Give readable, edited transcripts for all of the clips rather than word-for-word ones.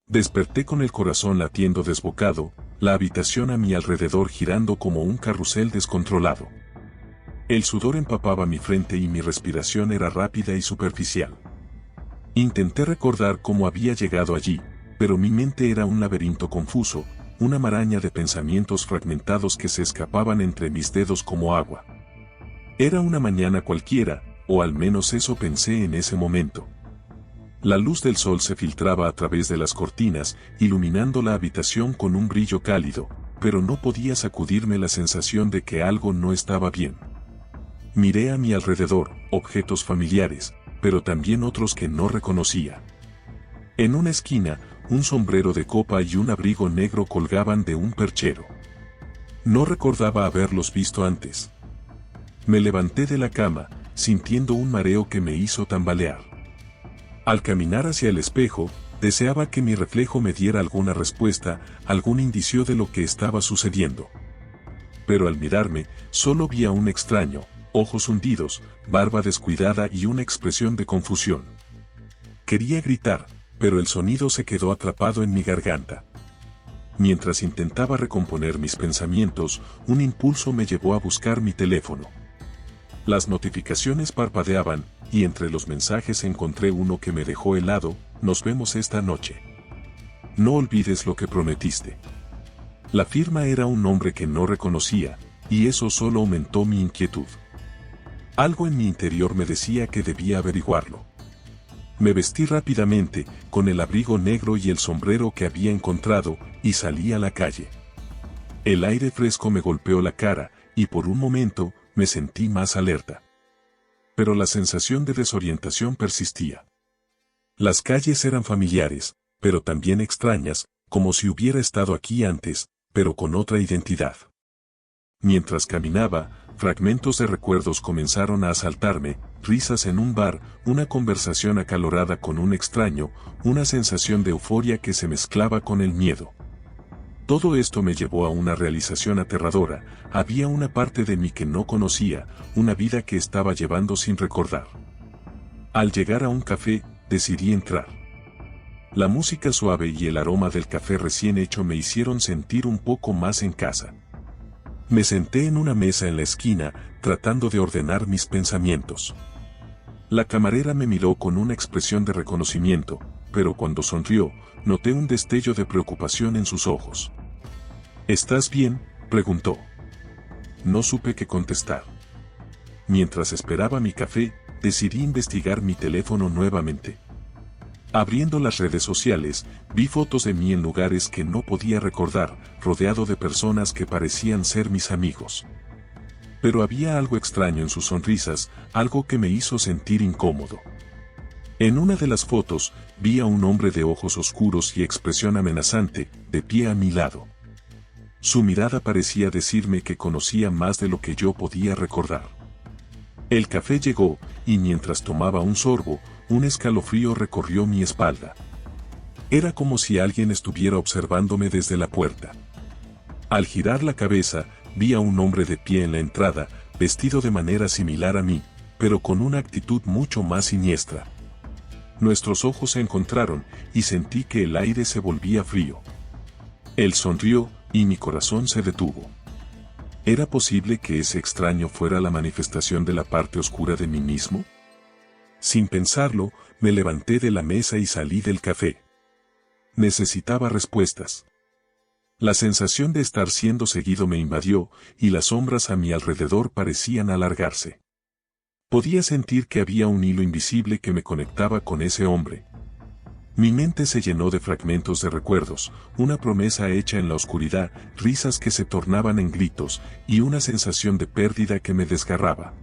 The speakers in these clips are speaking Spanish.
Desperté con el corazón latiendo desbocado, la habitación a mi alrededor girando como un carrusel descontrolado. El sudor empapaba mi frente y mi respiración era rápida y superficial. Intenté recordar cómo había llegado allí, pero mi mente era un laberinto confuso, una maraña de pensamientos fragmentados que se escapaban entre mis dedos como agua. Era una mañana cualquiera, o al menos eso pensé en ese momento. La luz del sol se filtraba a través de las cortinas, iluminando la habitación con un brillo cálido, pero no podía sacudirme la sensación de que algo no estaba bien. Miré a mi alrededor, objetos familiares, pero también otros que no reconocía. En una esquina, un sombrero de copa y un abrigo negro colgaban de un perchero. No recordaba haberlos visto antes. Me levanté de la cama, sintiendo un mareo que me hizo tambalear. Al caminar hacia el espejo, deseaba que mi reflejo me diera alguna respuesta, algún indicio de lo que estaba sucediendo. Pero al mirarme, solo vi a un extraño, ojos hundidos, barba descuidada y una expresión de confusión. Quería gritar, pero el sonido se quedó atrapado en mi garganta. Mientras intentaba recomponer mis pensamientos, un impulso me llevó a buscar mi teléfono. Las notificaciones parpadeaban, y entre los mensajes encontré uno que me dejó helado: nos vemos esta noche. No olvides lo que prometiste. La firma era un nombre que no reconocía, y eso solo aumentó mi inquietud. Algo en mi interior me decía que debía averiguarlo. Me vestí rápidamente, con el abrigo negro y el sombrero que había encontrado, y salí a la calle. El aire fresco me golpeó la cara, y por un momento, me sentí más alerta. Pero la sensación de desorientación persistía. Las calles eran familiares, pero también extrañas, como si hubiera estado aquí antes, pero con otra identidad. Mientras caminaba, fragmentos de recuerdos comenzaron a asaltarme: risas en un bar, una conversación acalorada con un extraño, una sensación de euforia que se mezclaba con el miedo. Todo esto me llevó a una realización aterradora: había una parte de mí que no conocía, una vida que estaba llevando sin recordar. Al llegar a un café, decidí entrar. La música suave y el aroma del café recién hecho me hicieron sentir un poco más en casa. Me senté en una mesa en la esquina, tratando de ordenar mis pensamientos. La camarera me miró con una expresión de reconocimiento, pero cuando sonrió, noté un destello de preocupación en sus ojos. ¿Estás bien?, preguntó. No supe qué contestar. Mientras esperaba mi café, decidí investigar mi teléfono nuevamente. Abriendo las redes sociales, vi fotos de mí en lugares que no podía recordar, rodeado de personas que parecían ser mis amigos. Pero había algo extraño en sus sonrisas, algo que me hizo sentir incómodo. En una de las fotos, vi a un hombre de ojos oscuros y expresión amenazante, de pie a mi lado. Su mirada parecía decirme que conocía más de lo que yo podía recordar. El café llegó, y mientras tomaba un sorbo, un escalofrío recorrió mi espalda. Era como si alguien estuviera observándome desde la puerta. Al girar la cabeza, vi a un hombre de pie en la entrada, vestido de manera similar a mí, pero con una actitud mucho más siniestra. Nuestros ojos se encontraron, y sentí que el aire se volvía frío. Él sonrió, y mi corazón se detuvo. ¿Era posible que ese extraño fuera la manifestación de la parte oscura de mí mismo? Sin pensarlo, me levanté de la mesa y salí del café. Necesitaba respuestas. La sensación de estar siendo seguido me invadió, y las sombras a mi alrededor parecían alargarse. Podía sentir que había un hilo invisible que me conectaba con ese hombre. Mi mente se llenó de fragmentos de recuerdos, una promesa hecha en la oscuridad, risas que se tornaban en gritos, y una sensación de pérdida que me desgarraba.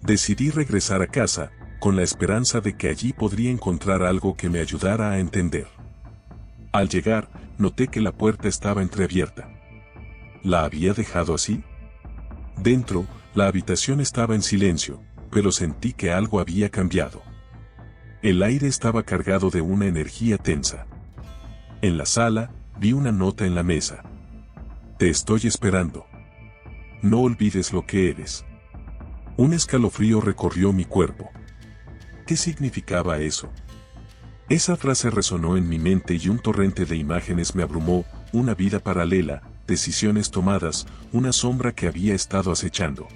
Decidí regresar a casa, con la esperanza de que allí podría encontrar algo que me ayudara a entender. Al llegar, noté que la puerta estaba entreabierta. ¿La había dejado así? Dentro, la habitación estaba en silencio, pero sentí que algo había cambiado. El aire estaba cargado de una energía tensa. En la sala, vi una nota en la mesa. Te estoy esperando. No olvides lo que eres. Un escalofrío recorrió mi cuerpo. ¿Qué significaba eso? Esa frase resonó en mi mente y un torrente de imágenes me abrumó, una vida paralela, decisiones tomadas, una sombra que había estado acechando.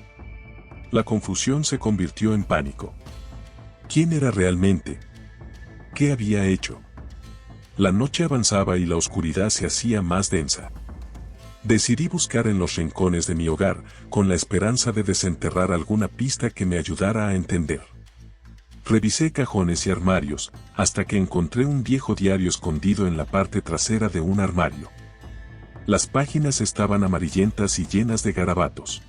La confusión se convirtió en pánico. ¿Quién era realmente? ¿Qué había hecho? La noche avanzaba y la oscuridad se hacía más densa. Decidí buscar en los rincones de mi hogar, con la esperanza de desenterrar alguna pista que me ayudara a entender. Revisé cajones y armarios, hasta que encontré un viejo diario escondido en la parte trasera de un armario. Las páginas estaban amarillentas y llenas de garabatos.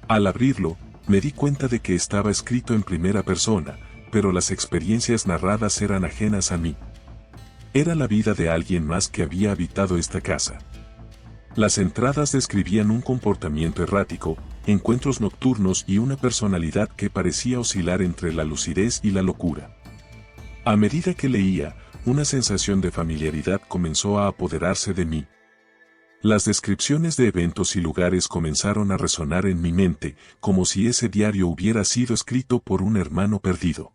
Al abrirlo, me di cuenta de que estaba escrito en primera persona, pero las experiencias narradas eran ajenas a mí. Era la vida de alguien más que había habitado esta casa. Las entradas describían un comportamiento errático, encuentros nocturnos y una personalidad que parecía oscilar entre la lucidez y la locura. A medida que leía, una sensación de familiaridad comenzó a apoderarse de mí. Las descripciones de eventos y lugares comenzaron a resonar en mi mente, como si ese diario hubiera sido escrito por un hermano perdido.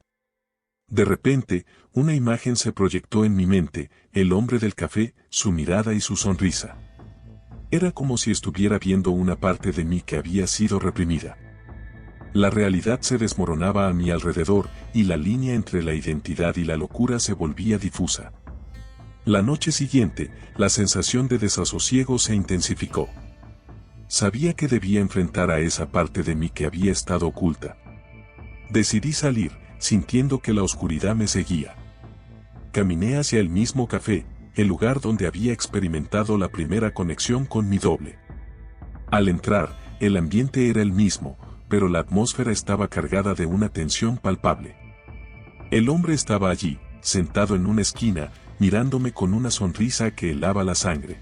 De repente, una imagen se proyectó en mi mente, el hombre del café, su mirada y su sonrisa. Era como si estuviera viendo una parte de mí que había sido reprimida. La realidad se desmoronaba a mi alrededor, y la línea entre la identidad y la locura se volvía difusa. La noche siguiente, la sensación de desasosiego se intensificó. Sabía que debía enfrentar a esa parte de mí que había estado oculta. Decidí salir, sintiendo que la oscuridad me seguía. Caminé hacia el mismo café, el lugar donde había experimentado la primera conexión con mi doble. Al entrar, el ambiente era el mismo, pero la atmósfera estaba cargada de una tensión palpable. El hombre estaba allí, sentado en una esquina, mirándome con una sonrisa que helaba la sangre.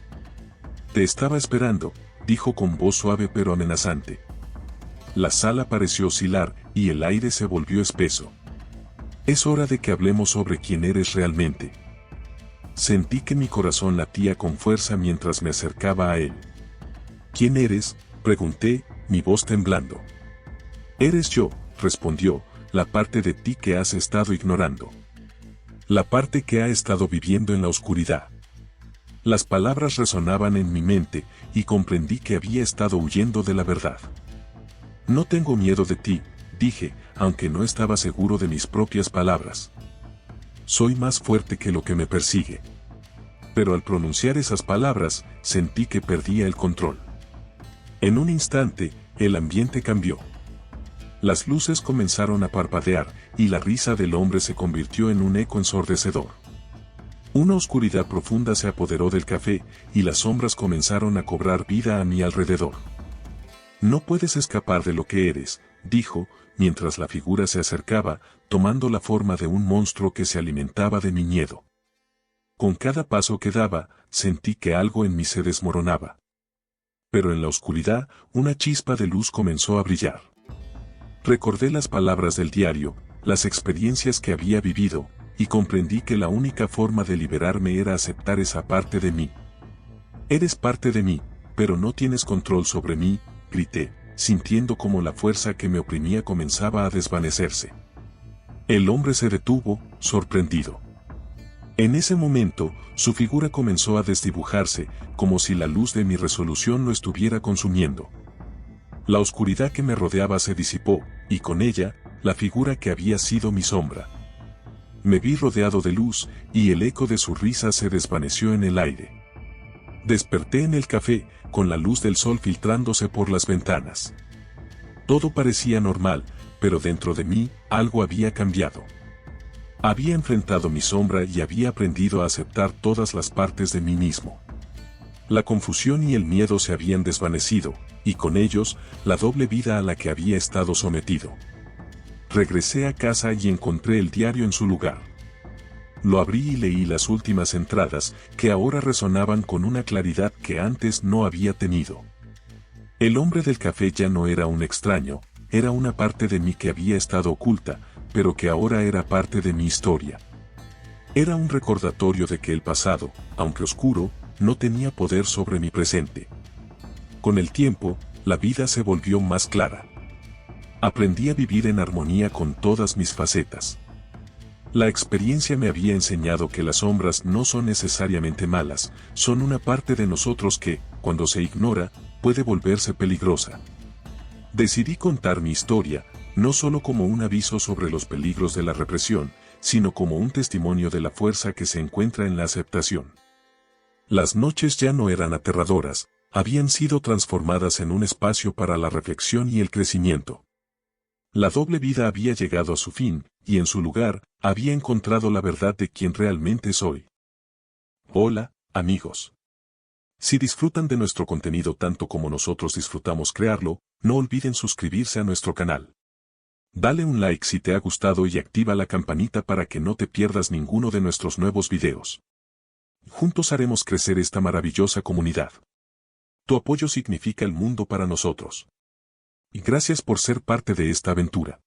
«Te estaba esperando», dijo con voz suave pero amenazante. La sala pareció oscilar, y el aire se volvió espeso. «Es hora de que hablemos sobre quién eres realmente». Sentí que mi corazón latía con fuerza mientras me acercaba a él. «¿Quién eres?», pregunté, mi voz temblando. «Eres yo», respondió, «la parte de ti que has estado ignorando. La parte que ha estado viviendo en la oscuridad». Las palabras resonaban en mi mente, y comprendí que había estado huyendo de la verdad. «No tengo miedo de ti», dije, aunque no estaba seguro de mis propias palabras. «Soy más fuerte que lo que me persigue». Pero al pronunciar esas palabras, sentí que perdía el control. En un instante, el ambiente cambió. Las luces comenzaron a parpadear, y la risa del hombre se convirtió en un eco ensordecedor. Una oscuridad profunda se apoderó del café, y las sombras comenzaron a cobrar vida a mi alrededor. «No puedes escapar de lo que eres», dijo, mientras la figura se acercaba, tomando la forma de un monstruo que se alimentaba de mi miedo. Con cada paso que daba, sentí que algo en mí se desmoronaba. Pero en la oscuridad, una chispa de luz comenzó a brillar. Recordé las palabras del diario, las experiencias que había vivido, y comprendí que la única forma de liberarme era aceptar esa parte de mí. «Eres parte de mí, pero no tienes control sobre mí», grité, sintiendo como la fuerza que me oprimía comenzaba a desvanecerse. El hombre se detuvo, sorprendido. En ese momento, su figura comenzó a desdibujarse, como si la luz de mi resolución lo estuviera consumiendo. La oscuridad que me rodeaba se disipó, y con ella, la figura que había sido mi sombra. Me vi rodeado de luz, y el eco de su risa se desvaneció en el aire. Desperté en el café, con la luz del sol filtrándose por las ventanas. Todo parecía normal, pero dentro de mí, algo había cambiado. Había enfrentado mi sombra y había aprendido a aceptar todas las partes de mí mismo. La confusión y el miedo se habían desvanecido, y con ellos, la doble vida a la que había estado sometido. Regresé a casa y encontré el diario en su lugar. Lo abrí y leí las últimas entradas, que ahora resonaban con una claridad que antes no había tenido. El hombre del café ya no era un extraño, era una parte de mí que había estado oculta, pero que ahora era parte de mi historia. Era un recordatorio de que el pasado, aunque oscuro, no tenía poder sobre mi presente. Con el tiempo, la vida se volvió más clara. Aprendí a vivir en armonía con todas mis facetas. La experiencia me había enseñado que las sombras no son necesariamente malas, son una parte de nosotros que, cuando se ignora, puede volverse peligrosa. Decidí contar mi historia, no solo como un aviso sobre los peligros de la represión, sino como un testimonio de la fuerza que se encuentra en la aceptación. Las noches ya no eran aterradoras, habían sido transformadas en un espacio para la reflexión y el crecimiento. La doble vida había llegado a su fin, y en su lugar, había encontrado la verdad de quien realmente soy. Hola, amigos. Si disfrutan de nuestro contenido tanto como nosotros disfrutamos crearlo, no olviden suscribirse a nuestro canal. Dale un like si te ha gustado y activa la campanita para que no te pierdas ninguno de nuestros nuevos videos. Juntos haremos crecer esta maravillosa comunidad. Tu apoyo significa el mundo para nosotros. Y gracias por ser parte de esta aventura.